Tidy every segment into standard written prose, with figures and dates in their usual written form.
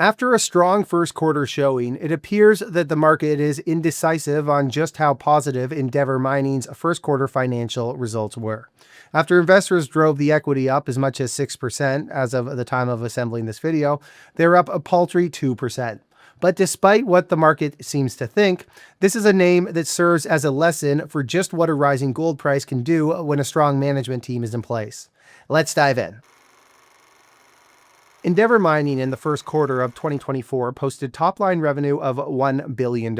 After a strong first quarter showing, it appears that the market is indecisive on just how positive Endeavour Mining's first quarter financial results were. After investors drove the equity up as much as 6% as of the time of assembling this video, they're up a paltry 2%. But despite what the market seems to think, this is a name that serves as a lesson for just what a rising gold price can do when a strong management team is in place. Let's dive in. Endeavour Mining in the first quarter of 2024 posted top-line revenue of $1 billion,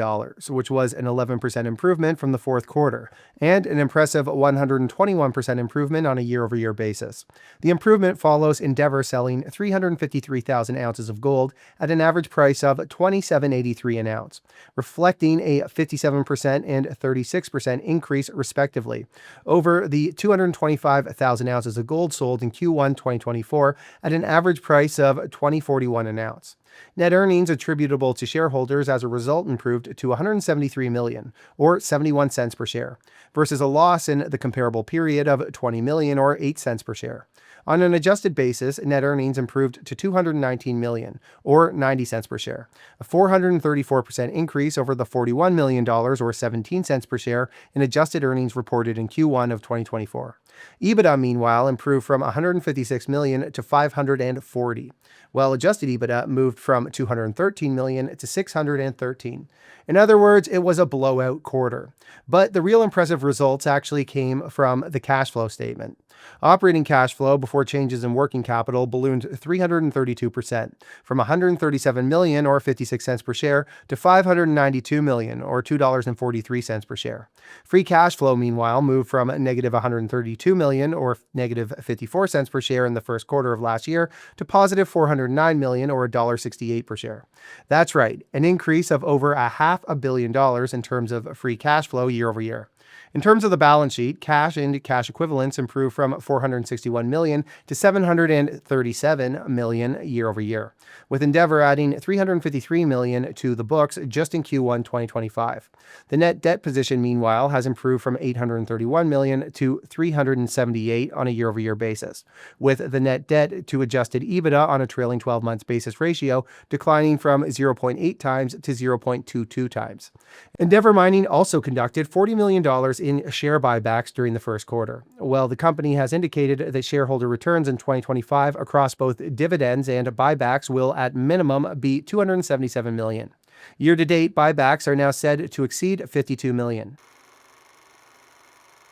which was an 11% improvement from the fourth quarter, and an impressive 121% improvement on a year-over-year basis. The improvement follows Endeavour selling 353,000 ounces of gold at an average price of $27.83 an ounce, reflecting a 57% and 36% increase respectively, over the 225,000 ounces of gold sold in Q1 2024 at an average price of $20.41 an ounce. Net earnings attributable to shareholders as a result improved to $173 million, or 71 cents per share, versus a loss in the comparable period of $20 million, or 8 cents per share. On an adjusted basis, net earnings improved to $219 million, or 90 cents per share, a 434% increase over the $41 million, or 17 cents per share, in adjusted earnings reported in Q1 of 2024. EBITDA, meanwhile, improved from $156 million to $540, while adjusted EBITDA moved from $213 million to $613. In other words, it was a blowout quarter. But the real impressive results actually came from the cash flow statement. Operating cash flow before changes in working capital ballooned 332%, from $137 million, or 56 cents per share, to $592 million, or $2.43 per share. Free cash flow, meanwhile, moved from negative $132 million, or negative 54 cents per share in the first quarter of last year, to positive $409 million, or $1.68 per share. That's right, an increase of over $500 million in terms of free cash flow year over year. In terms of the balance sheet, cash and cash equivalents improved from $461 million to $737 million year over year, with Endeavour adding $353 million to the books just in Q1 2025. The net debt position, meanwhile, has improved from $831 million to $378 on a year-over-year basis, with the net debt to adjusted EBITDA on a trailing 12 months basis ratio declining from 0.8 times to 0.22 times. Endeavour Mining also conducted $40 million in share buybacks during the first quarter. Well, the company has indicated that shareholder returns in 2025 across both dividends and buybacks will at minimum be $277 million. Year-to-date buybacks are now said to exceed $52 million.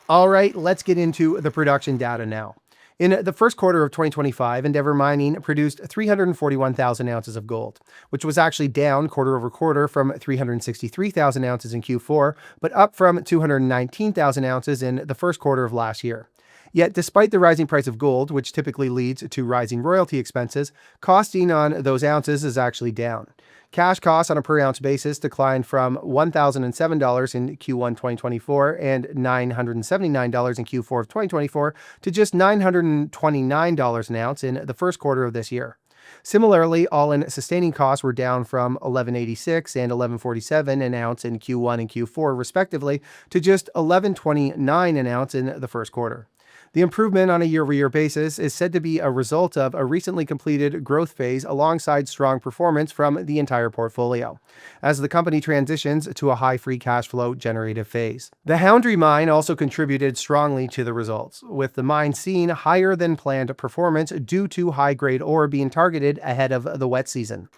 All right, let's get into the production data now. In the first quarter of 2025, Endeavour Mining produced 341,000 ounces of gold, which was actually down quarter over quarter from 363,000 ounces in Q4, but up from 219,000 ounces in the first quarter of last year. Yet, despite the rising price of gold, which typically leads to rising royalty expenses, costing on those ounces is actually down. Cash costs on a per ounce basis declined from $1,007 in Q1 2024 and $979 in Q4 of 2024 to just $929 an ounce in the first quarter of this year. Similarly, all-in sustaining costs were down from $11.86 and $11.47 an ounce in Q1 and Q4 respectively to just $11.29 an ounce in the first quarter. The improvement on a year-over-year basis is said to be a result of a recently completed growth phase alongside strong performance from the entire portfolio, as the company transitions to a high free cash flow generative phase. The Houndry mine also contributed strongly to the results, with the mine seeing higher than planned performance due to high-grade ore being targeted ahead of the wet season.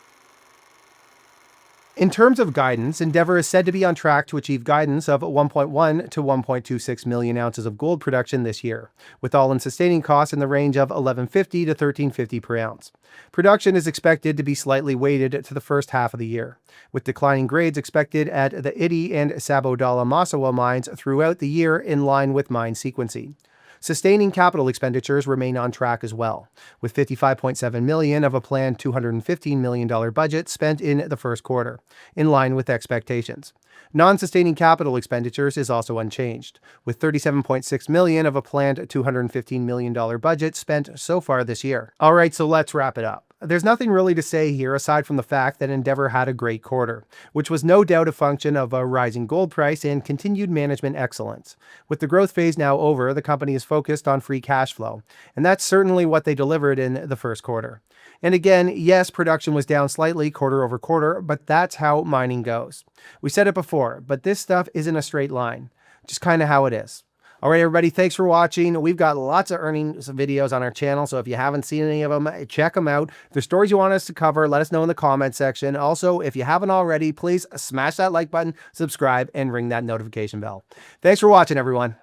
In terms of guidance, Endeavour is said to be on track to achieve guidance of 1.1 to 1.26 million ounces of gold production this year, with all-in sustaining costs in the range of $11.50 to $13.50 per ounce. Production is expected to be slightly weighted to the first half of the year, with declining grades expected at the Idi and Sabodala-Massawa mines throughout the year in line with mine sequencing. Sustaining capital expenditures remain on track as well, with $55.7 million of a planned $215 million budget spent in the first quarter, in line with expectations. Non-sustaining capital expenditures is also unchanged, with $37.6 million of a planned $215 million budget spent so far this year. All right, so let's wrap it up. There's nothing really to say here aside from the fact that Endeavour had a great quarter, which was no doubt a function of a rising gold price and continued management excellence. With the growth phase now over, the company is focused on free cash flow, and that's certainly what they delivered in the first quarter. And again, yes, production was down slightly quarter over quarter, but that's how mining goes. We said it before, but this stuff isn't a straight line. Just kind of how it is. All right, everybody, thanks for watching. We've got lots of earnings videos on our channel, so if you haven't seen any of them, check them out. If there's stories you want us to cover, let us know in the comment section. Also, if you haven't already, please smash that like button, subscribe, and ring that notification bell. Thanks for watching, everyone.